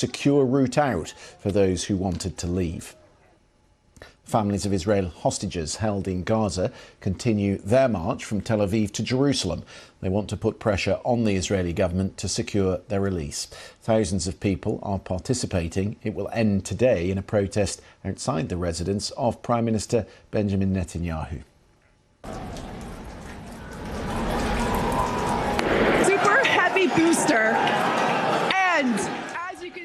secure route out for those who wanted to leave. Families of Israeli hostages held in Gaza continue their march from Tel Aviv to Jerusalem. They want to put pressure on the Israeli government to secure their release. Thousands of people are participating. It will end today in a protest outside the residence of Prime Minister Benjamin Netanyahu. Super heavy booster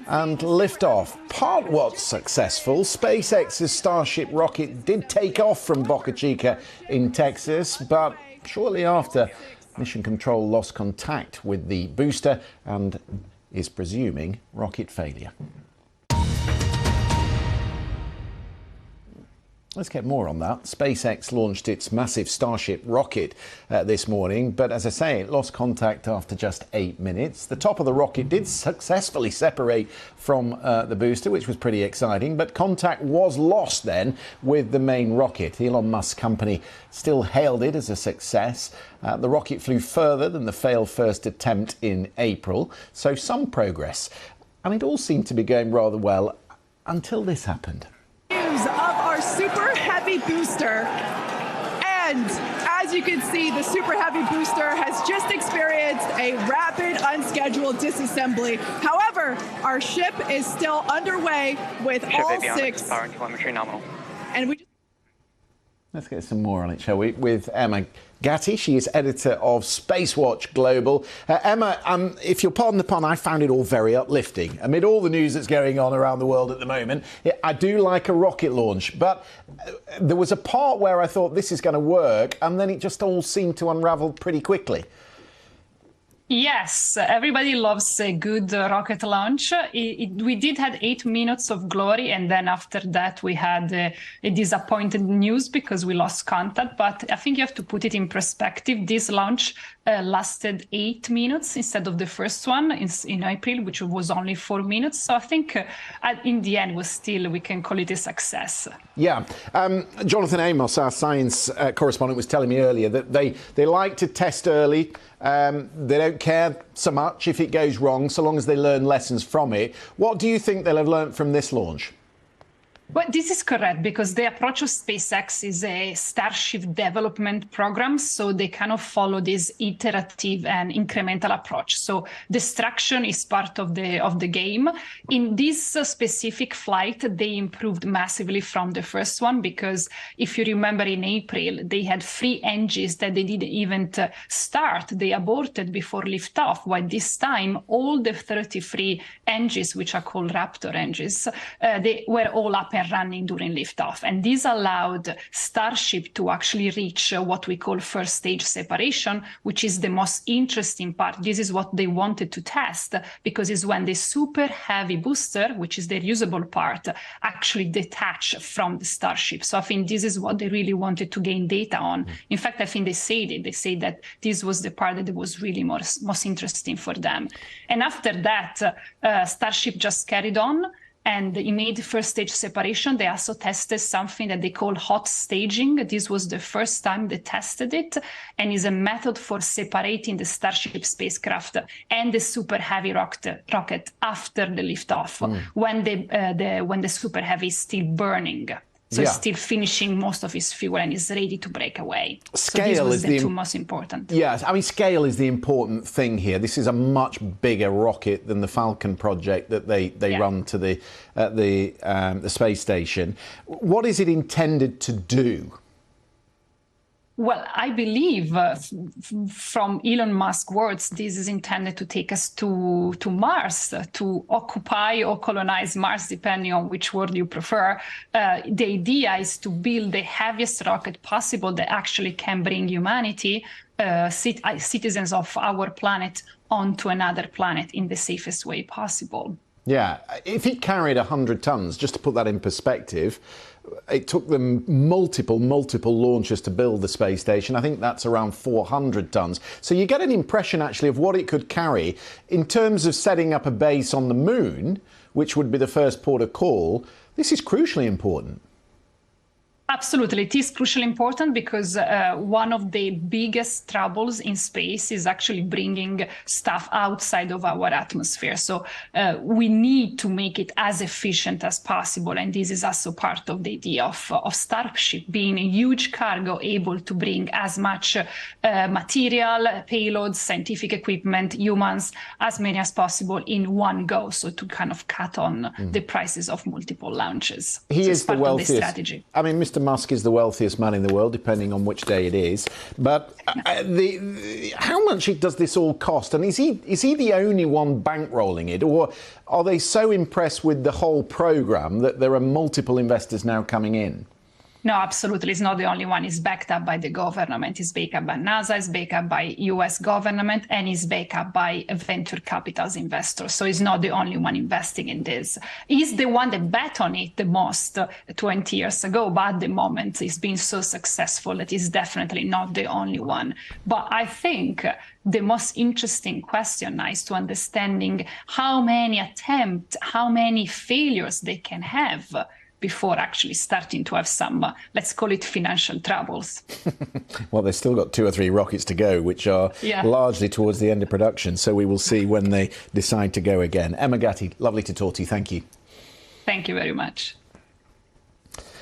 and liftoff. Part what's successful. SpaceX's Starship rocket did take off from Boca Chica in Texas, but shortly after, Mission Control lost contact with the booster and is presuming rocket failure. Let's get more on that. SpaceX launched its massive Starship rocket this morning, but as I say, it lost contact after just 8 minutes. The top of the rocket did successfully separate from the booster, which was pretty exciting, but contact was lost then with the main rocket. Elon Musk's company still hailed it as a success. The rocket flew further than the failed first attempt in April, so some progress. And it all seemed to be going rather well until this happened. Super heavy booster, and as you can see, the super heavy booster has just experienced a rapid unscheduled disassembly. However, our ship is still underway with all 6 power and telemetry nominal. And let's get some more on it, shall we, with Emma Gatti. She is editor of Spacewatch Global. Emma, if you'll pardon the pun, I found it all very uplifting. Amid all the news that's going on around the world at the moment, I do like a rocket launch, but there was a part where I thought this is going to work, and then it just all seemed to unravel pretty quickly. Yes, everybody loves a good rocket launch. We did have 8 minutes of glory, and then after that we had a disappointed news because we lost contact. But I think you have to put it in perspective. This launch lasted 8 minutes instead of the first one in April, which was only 4 minutes. So I think in the end, we can call it a success. Yeah. Jonathan Amos, our science correspondent, was telling me earlier that they like to test early. They don't care so much if it goes wrong, so long as they learn lessons from it. What do you think they'll have learned from this launch? Well, this is correct, because the approach of SpaceX is a Starship development program, so they kind of follow this iterative and incremental approach. So destruction is part of the game. In this specific flight, they improved massively from the first one, because if you remember in April, they had 3 engines that they didn't even start. They aborted before liftoff, while this time, all the 33 engines, which are called Raptor engines, they were all up and running during liftoff. And this allowed Starship to actually reach what we call first stage separation, which is the most interesting part. This is what they wanted to test, because it's when the super heavy booster, which is the reusable part, actually detach from the Starship. So I think this is what they really wanted to gain data on. In fact, I think they said it. They said that this was the part that was really most interesting for them. And after that, Starship just carried on. And it made first stage separation. They also tested something that they call hot staging. This was the first time they tested it, and is a method for separating the Starship spacecraft and the super heavy rocket after the liftoff, when the super heavy is still burning. So it's still finishing most of its fuel and is ready to break away. Scale is the two most important. Yes, I mean, scale is the important thing here. This is a much bigger rocket than the Falcon project that they run to the space station. What is it intended to do? Well, I believe from Elon Musk's words, this is intended to take us to Mars, to occupy or colonize Mars, depending on which word you prefer. The idea is to build the heaviest rocket possible that actually can bring humanity, citizens of our planet, onto another planet in the safest way possible. Yeah, if it carried 100 tons, just to put that in perspective, it took them multiple launches to build the space station. I think that's around 400 tons. So you get an impression, actually, of what it could carry. In terms of setting up a base on the moon, which would be the first port of call, this is crucially important. Absolutely. It is crucially important because one of the biggest troubles in space is actually bringing stuff outside of our atmosphere. So we need to make it as efficient as possible. And this is also part of the idea of Starship being a huge cargo able to bring as much material, payloads, scientific equipment, humans, as many as possible in one go. So to kind of cut on the prices of multiple launches. He is the wealthiest. Of the strategy. I mean, Mr. Musk is the wealthiest man in the world, depending on which day it is. But how much does this all cost? And is he the only one bankrolling it, or are they so impressed with the whole program that there are multiple investors now coming in? No, absolutely. It's not the only one. It's backed up by the government. It's backed up by NASA. It's backed up by US government, and it's backed up by venture capital investors. So it's not the only one investing in this. He's the one that bet on it the most 20 years ago, but at the moment it's been so successful that he's definitely not the only one. But I think the most interesting question now is to understanding how many attempts, how many failures they can have before actually starting to have some, let's call it, financial troubles. Well, they've still got 2 or 3 rockets to go, which are largely towards the end of production. So we will see when they decide to go again. Emma Gatti, lovely to talk to you. Thank you. Thank you very much.